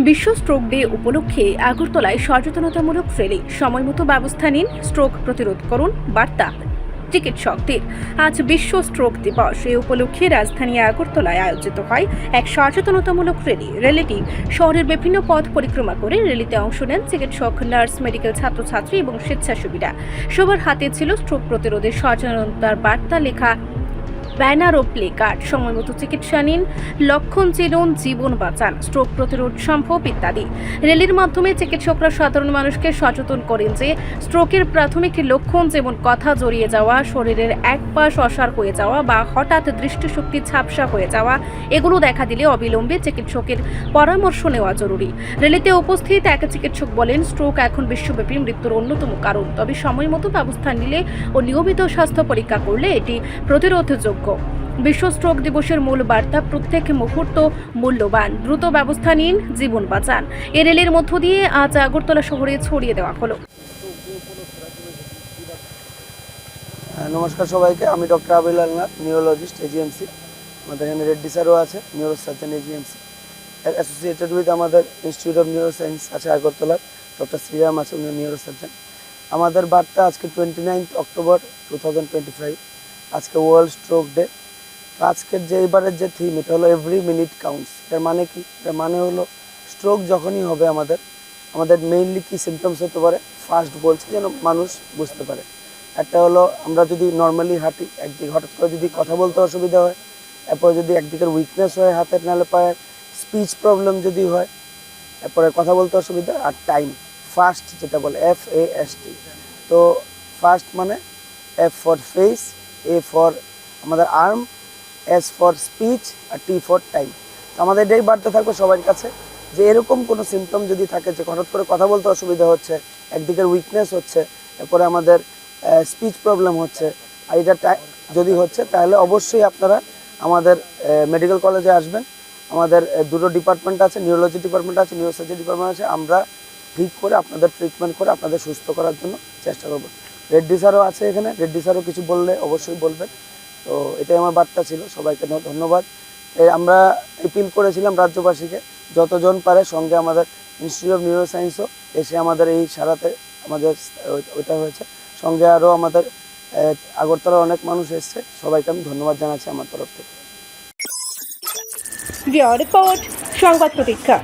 বিশ্ব stroke day উপলক্ষে আগরতলায় সচেতনতামূলক র্যালি। সময়মতো ব্যবস্থা নিন, স্ট্রোক প্রতিরোধ করুন বার্তা চিকিৎসকদের। আজ বিশ্ব স্ট্রোক দিবস। এই উপলক্ষে রাজধানী আগরতলায় আয়োজিত হয় এক সচেতনতামূলক র্যালিটি শহরের বিভিন্ন পথ পরিক্রমা করে র্যালিতে অংশ নেন চিকিৎসক, নার্স, মেডিকেল ছাত্রছাত্রী এবং স্বেচ্ছাসেবীরা। সবার হাতে ছিল স্ট্রোক প্রতিরোধে সচেতনতার বার্তা লেখা ব্যানার ও প্লে কার্ড। সময়মতো চিকিৎসা নিন, লক্ষণ চিনুন, জীবন বাঁচান, স্ট্রোক প্রতিরোধ সম্ভব ইত্যাদি। র্যালির মাধ্যমে চিকিৎসকরা সাধারণ মানুষকে সচেতন করেন যে স্ট্রোকের প্রাথমিক লক্ষণ যেমন কথা জড়িয়ে যাওয়া, শরীরের এক পাশ অসাড় হয়ে যাওয়া বা হঠাৎ দৃষ্টিশক্তি ঝাপসা হয়ে যাওয়া, এগুলো দেখা দিলে অবিলম্বে চিকিৎসকের পরামর্শ নেওয়া জরুরি। র্যালিতে উপস্থিত এক চিকিৎসক বলেন, স্ট্রোক এখন বিশ্বব্যাপী মৃত্যুর অন্যতম কারণ, তবে সময়মতো ব্যবস্থা নিলে ও নিয়মিত স্বাস্থ্য পরীক্ষা করলে এটি প্রতিরোধযোগ্য। বিশ্ব স্ট্রোক দিবসের মূল বার্তা, প্রত্যেক মুহূর্ত মূল্যবান, দ্রুত ব্যবস্থা নিন, জীবন বাঁচান। এই র্যালির মধ্য দিয়ে আজ আগরতলা শহরে ছড়িয়ে দেওয়া হলো। নমস্কার সবাইকে, আমি ডক্টর আবিল আলনাথ, নিউরোলজিস্ট, এজিএমসি। আমাদের এখানে রেড্ডি স্যারও আছে, নিউরোসার্জন, এজিএমসি অ্যাসোসিয়েটেড উইথ আমাদের ইনস্টিটিউট অফ নিউরোসায়েন্স আছে আগরতলার, ডক্টর শ্রীরাম আছে, উনি নিউরোসার্জন। আমাদের বার্তা আজকে 29 অক্টোবর 2025, আজকে ওয়ার্ল্ড স্ট্রোক ডে। আজকের যে এবারের যে থিম, এটা হলো এভরি মিনিট কাউন্টস। এর মানে কি? এর মানে হলো স্ট্রোক যখনই হবে আমাদের মেইনলি কি সিমটমস হতে পারে, ফার্স্ট বলছি যেন মানুষ বুঝতে পারে। একটা হলো আমরা যদি নর্মালি হাঁটি, একদিকে হঠাৎ করে যদি কথা বলতে অসুবিধা হয়, এরপরে যদি একদিকের উইকনেস হয় হাতের নাহলে পায়ের, স্পিচ প্রবলেম যদি হয়, এরপরে কথা বলতে অসুবিধা, আর টাইম ফাস্ট যেটা বলে FAST। তো ফাস্ট মানে F for face, A for আমাদের আর্ম, S ফর স্পিচ, আর T ফর টাইম। তো আমাদের এটাই বার্তা থাকবে সবার কাছে যে এরকম কোনো সিমটম যদি থাকে যে হঠাৎ করে কথা বলতে অসুবিধা হচ্ছে, একদিকের উইকনেস হচ্ছে, এরপরে আমাদের স্পিচ প্রবলেম হচ্ছে, আর এটা যদি হচ্ছে তাহলে অবশ্যই আপনারা আমাদের মেডিকেল কলেজে আসবেন। আমাদের দুটো ডিপার্টমেন্ট আছে, নিউরোলজি ডিপার্টমেন্ট আছে, নিউরোসার্জারি ডিপার্টমেন্ট আছে। আমরা ঠিক করে আপনাদের ট্রিটমেন্ট করে আপনাদের সুস্থ করার জন্য চেষ্টা করব। রেড্ডি স্যারও আছে এখানে, রেড্ডি স্যারও কিছু বললে অবশ্যই বলবেন। তো এটাই আমার বার্তা ছিল, সবাইকে ধন্যবাদ। আমরা অ্যাপিল করেছিলাম রাজ্যবাসীকে যতজন পারে সঙ্গে আমাদের ইনস্টিটিউট অফ নিউরোসায়েন্সও এসে আমাদের এই সারাতে আমাদের ওইটা হয়েছে, সঙ্গে আরও আমাদের আগরতলার অনেক মানুষ এসছে। সবাইকে আমি ধন্যবাদ জানাচ্ছি আমার তরফ থেকে। রিপোর্ট সংবাদ প্রতীক্ষা।